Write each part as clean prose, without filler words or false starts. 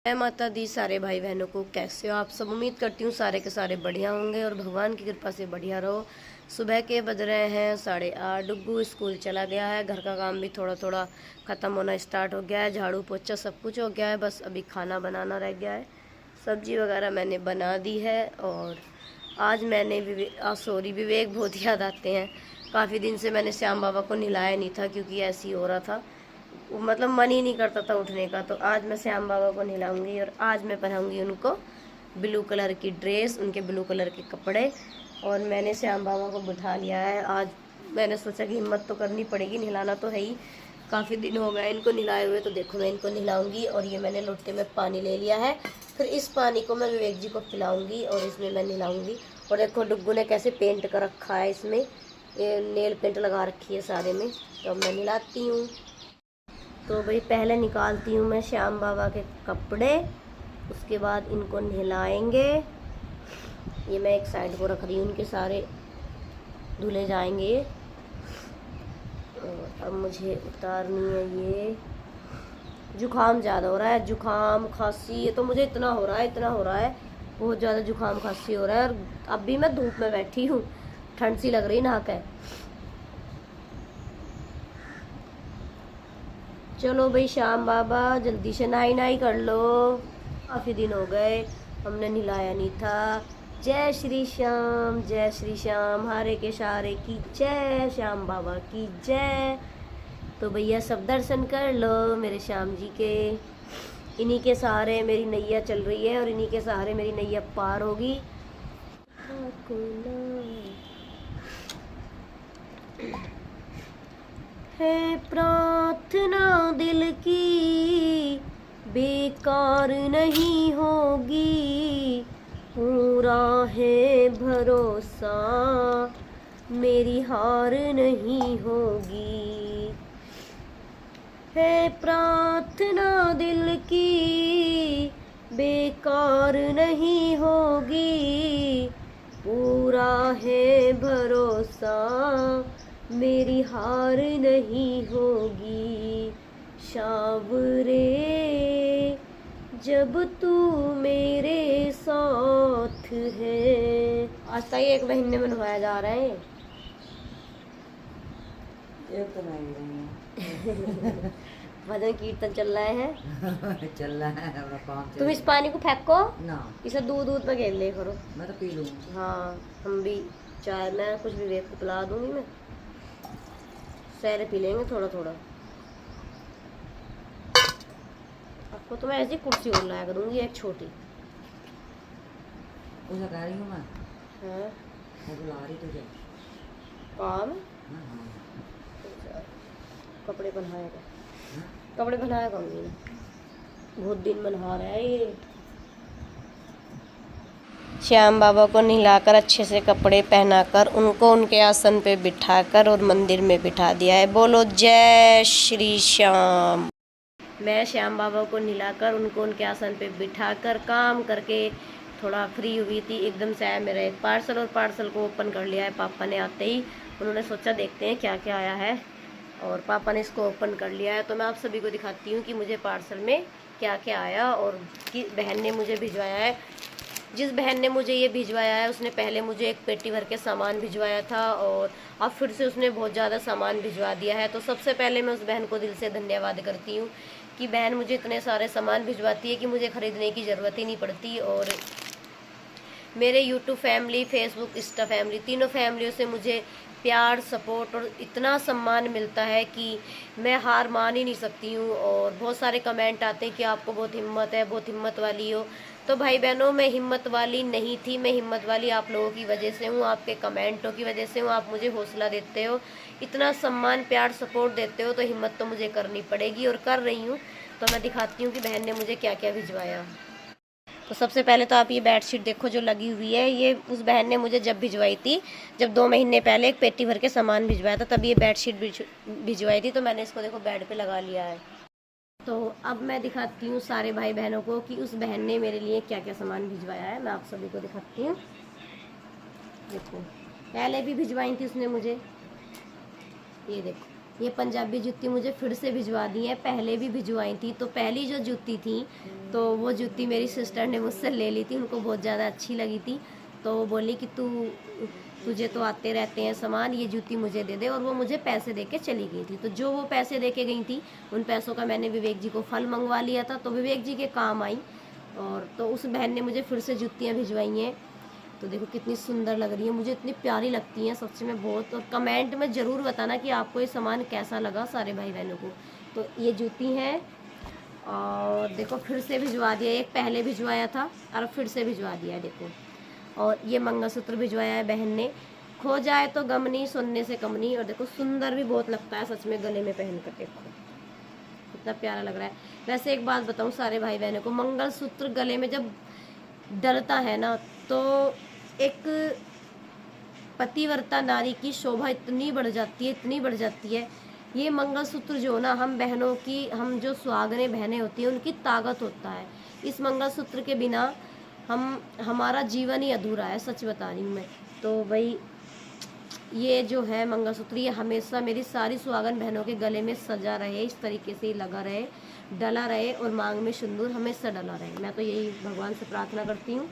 जय माता दी सारे भाई बहनों को। कैसे हो आप सब? उम्मीद करती हूँ सारे के सारे बढ़िया होंगे और भगवान की कृपा से बढ़िया रहो। सुबह के बज रहे हैं 8:30। डुग्गू स्कूल चला गया है। घर का काम भी थोड़ा थोड़ा ख़त्म होना स्टार्ट हो गया है। झाड़ू पोछा सब कुछ हो गया है, बस अभी खाना बनाना रह गया है। सब्जी वगैरह मैंने बना दी है। और आज मैंने विवेक बहुत याद आते हैं। काफ़ी दिन से मैंने श्याम बाबा को नहलाया नहीं था क्योंकि ऐसे ही हो रहा था, मतलब मन ही नहीं करता था उठने का। तो आज मैं श्याम बाबा को नहलाऊंगी और आज मैं पहनाऊंगी उनको ब्लू कलर की ड्रेस, उनके ब्लू कलर के कपड़े। और मैंने श्याम बाबा को बिठा लिया है। आज मैंने सोचा कि हिम्मत तो करनी पड़ेगी, नहलाना तो है ही। काफ़ी दिन हो गए इनको नहलाए हुए, तो देखो मैं इनको नहलाऊंगी। और ये मैंने लोटे में पानी ले लिया है, फिर इस पानी को मैं विवेक जी को पिलाऊंगी और इसमें मैं नहलाऊंगी। और देखो डुग्गू ने कैसे पेंट कर रखा है, इसमें ये नेल पेंट लगा रखी है सारे में। तो अब मैं नहलाती हूँ। तो भाई पहले निकालती हूँ मैं श्याम बाबा के कपड़े, उसके बाद इनको नहलाएंगे। ये मैं एक साइड को रख रही हूँ, उनके सारे धुले जाएंगे। और अब मुझे उतारनी है ये। जुकाम ज़्यादा हो रहा है, जुकाम खांसी, ये तो मुझे इतना हो रहा है बहुत ज़्यादा जुकाम खांसी हो रहा है। और अब भी मैं धूप में बैठी हूँ, ठंड सी लग रही नहा के। चलो भाई श्याम बाबा जल्दी से नहाई कर लो, काफ़ी दिन हो गए हमने नहलाया नहीं था। जय श्री श्याम, जय श्री श्याम, हारे के सारे की जय, श्याम बाबा की जय। तो भैया सब दर्शन कर लो मेरे श्याम जी के। इन्हीं के सहारे मेरी नैया चल रही है और इन्हीं के सहारे मेरी नैया पार होगी। है प्रार्थना दिल की बेकार नहीं होगी, पूरा है भरोसा मेरी हार नहीं होगी। है प्रार्थना दिल की बेकार नहीं होगी, पूरा है भरोसा मेरी हार नहीं होगी। शावरे जब तू मेरे साथ है। आज तक एक महीने में नहाया जा रहा है। एक तो नहीं रही भजन कीर्तन चल रहा है चल रहा है अपना काम। तुम इस पानी को फेंको ना, इसे दूध में घेर ले करो। मैं तो पी लूँ। हाँ हम भी चाय, मैं कुछ विवेक को पिला दूंगी। मैं सैर पी लेंगे थोड़ा थोड़ा। आपको तो मैं ऐसी कुर्सी और लाया करूंगी एक छोटी। उसे कह रही हूँ मैं। हाँ वो बुला रही तुझे। काम हाँ। कपड़े पहनाएगा, कपड़े पहनाएगा मम्मी ने, बहुत दिन में नहा रहा है ये। श्याम बाबा को नहलाकर अच्छे से कपड़े पहनाकर उनको उनके आसन पे बिठाकर और मंदिर में बिठा दिया है। बोलो जय श्री श्याम। मैं श्याम बाबा को नहलाकर उनको उनके आसन पे बिठाकर काम करके थोड़ा फ्री हुई थी। एकदम से आया मेरा एक पार्सल और पार्सल को ओपन कर लिया है पापा ने आते ही। उन्होंने सोचा देखते हैं क्या क्या आया है और पापा ने इसको ओपन कर लिया है। तो मैं आप सभी को दिखाती हूँ कि मुझे पार्सल में क्या क्या आया और कि बहन ने मुझे भिजवाया है। जिस बहन ने मुझे ये भिजवाया है उसने पहले मुझे एक पेटी भर के सामान भिजवाया था और अब फिर से उसने बहुत ज़्यादा सामान भिजवा दिया है। तो सबसे पहले मैं उस बहन को दिल से धन्यवाद करती हूँ कि बहन मुझे इतने सारे सामान भिजवाती है कि मुझे ख़रीदने की ज़रूरत ही नहीं पड़ती। और मेरे YouTube family, Facebook, Insta family, तीनों फैमिलियों से मुझे प्यार, सपोर्ट और इतना सम्मान मिलता है कि मैं हार मान ही नहीं सकती हूँ। और बहुत सारे कमेंट आते हैं कि आपको बहुत हिम्मत है, बहुत हिम्मत वाली हो। तो भाई बहनों मैं हिम्मत वाली नहीं थी, मैं हिम्मत वाली आप लोगों की वजह से हूँ, आपके कमेंटों की वजह से हूँ। आप मुझे हौसला देते हो, इतना सम्मान, प्यार, सपोर्ट देते हो, तो हिम्मत तो मुझे करनी पड़ेगी और कर रही हूँ। तो मैं दिखाती हूँ कि बहन ने मुझे क्या क्या भिजवाया। तो सबसे पहले तो आप ये बेडशीट देखो जो लगी हुई है। ये उस बहन ने मुझे जब भिजवाई थी, जब 2 महीने पहले एक पेटी भर के सामान भिजवाया था, तब ये बेडशीट भिजवाई थी। तो मैंने इसको देखो बेड पे लगा लिया है। तो अब मैं दिखाती हूँ सारे भाई बहनों को कि उस बहन ने मेरे लिए क्या क्या सामान भिजवाया है। मैं आप सभी को दिखाती हूँ। देखो पहले भी भिजवाई थी उसने मुझे, ये देखो ये पंजाबी जूती मुझे फिर से भिजवा दी है, पहले भी भिजवाई थी। तो पहली जो जूती थी तो वो जूती मेरी सिस्टर ने मुझसे ले ली थी, उनको बहुत ज़्यादा अच्छी लगी थी। तो वो बोली कि तुझे तो आते रहते हैं सामान, ये जूती मुझे दे दे, और वो मुझे पैसे दे के चली गई थी। तो जो वो पैसे दे के गई थी उन पैसों का मैंने विवेक जी को फल मंगवा लिया था, तो विवेक जी के काम आई। और तो उस बहन ने मुझे फिर से जूतियाँ भिजवाई हैं। तो देखो कितनी सुंदर लग रही है, मुझे इतनी प्यारी लगती हैं सच में बहुत। और कमेंट में ज़रूर बताना कि आपको ये सामान कैसा लगा सारे भाई बहनों को। तो ये जूती हैं और देखो फिर से भिजवा दिया, एक पहले भिजवाया था और फिर से भिजवा दिया देखो। और ये मंगलसूत्र भिजवाया है बहन ने, खो जाए तो गम नहीं, सोने से कम नहीं। और देखो सुंदर भी बहुत लगता है सच में गले में पहन कर, देखो कितना प्यारा लग रहा है। वैसे एक बात बताऊं सारे भाई बहनों को, मंगलसूत्र गले में जब डलता है ना तो एक पतिव्रता नारी की शोभा इतनी बढ़ जाती है, इतनी बढ़ जाती है। ये मंगलसूत्र जो ना हम बहनों की, हम जो सुहागने बहनें होती हैं उनकी ताकत होता है। इस मंगलसूत्र के बिना हमारा जीवन ही अधूरा है, सच बता रही हूँ मैं। तो भाई ये जो है मंगलसूत्र, ये हमेशा मेरी सारी सुहागन बहनों के गले में सजा रहे, इस तरीके से ही लगा रहे, डला रहे, और मांग में सिंदूर हमेशा डला रहे। मैं तो यही भगवान से प्रार्थना करती हूँ।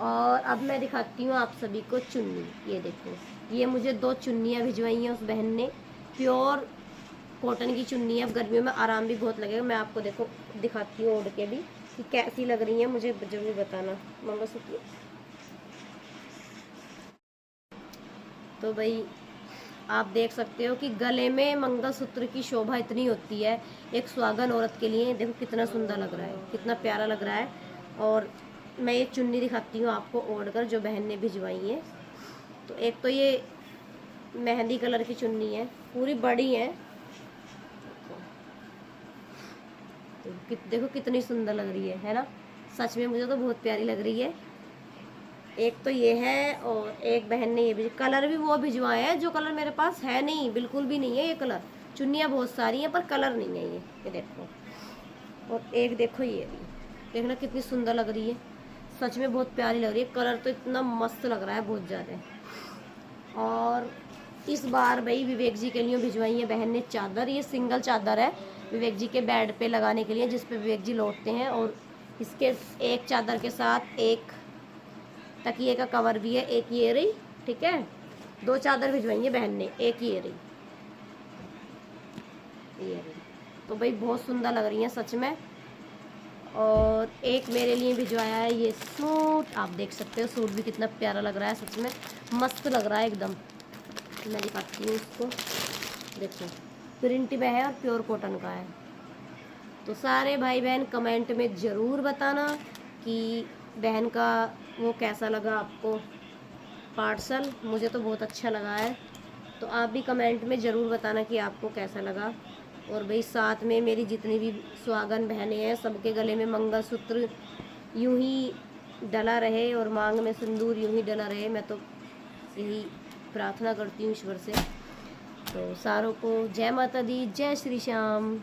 और अब मैं दिखाती हूँ आप सभी को चुन्नी। ये देखो, ये मुझे 2 चुन्नियाँ भिजवाई हैं उस बहन ने, प्योर कॉटन की चुन्नी है। अब गर्मियों में आराम भी बहुत लगेगा। मैं आपको देखो दिखाती हूँ ओढ़ के भी कि कैसी लग रही है, मुझे जरूर बताना। मंगलसूत्र तो भाई आप देख सकते हो कि गले में मंगलसूत्र की शोभा इतनी होती है एक सुहागन औरत के लिए। देखो कितना सुंदर लग रहा है, कितना प्यारा लग रहा है। और मैं ये चुन्नी दिखाती हूँ आपको ओढ़कर, जो बहन ने भिजवाई है। तो एक तो ये मेहंदी कलर की चुन्नी है, पूरी बड़ी है। तो देखो कितनी सुंदर लग रही है ना, सच में मुझे तो बहुत प्यारी लग रही है। एक तो ये है, और एक बहन ने ये भी, कलर भी वो भिजवाया है जो कलर मेरे पास है नहीं, बिल्कुल भी नहीं है ये कलर। चुन्नियाँ बहुत सारी हैं पर कलर नहीं है ये देखो। और एक देखो ये भी, देखना कितनी सुंदर लग रही है, सच में बहुत प्यारी लग रही है। कलर तो इतना मस्त लग रहा है बहुत ज़्यादा। और इस बार भाई विवेक जी के लिए भिजवाई है बहन ने चादर। ये सिंगल चादर है विवेक जी के बेड पे लगाने के लिए, जिस पे विवेक जी लौटते हैं। और इसके एक चादर के साथ एक तकिए का कवर भी है, एक ये रही, ठीक है। 2 चादर भिजवाई है बहन ने, एक ये रही। तो भाई बहुत सुंदर लग रही है सच में। और एक मेरे लिए भिजवाया है ये सूट, आप देख सकते हो सूट भी कितना प्यारा लग रहा है, सच में मस्त लग रहा है एकदम। मैं दिखाती हूँ इसको, देखो प्रिंट में है और प्योर कॉटन का है। तो सारे भाई बहन कमेंट में ज़रूर बताना कि बहन का वो कैसा लगा आपको पार्सल। मुझे तो बहुत अच्छा लगा है, तो आप भी कमेंट में ज़रूर बताना कि आपको कैसा लगा। और भाई साथ में मेरी जितनी भी सुहागन बहनें हैं सबके गले में मंगलसूत्र यूं ही डला रहे और मांग में सिंदूर यूं ही डला रहे। मैं तो यही प्रार्थना करती हूँ ईश्वर से। तो सारों को जय माता दी, जय श्री श्याम।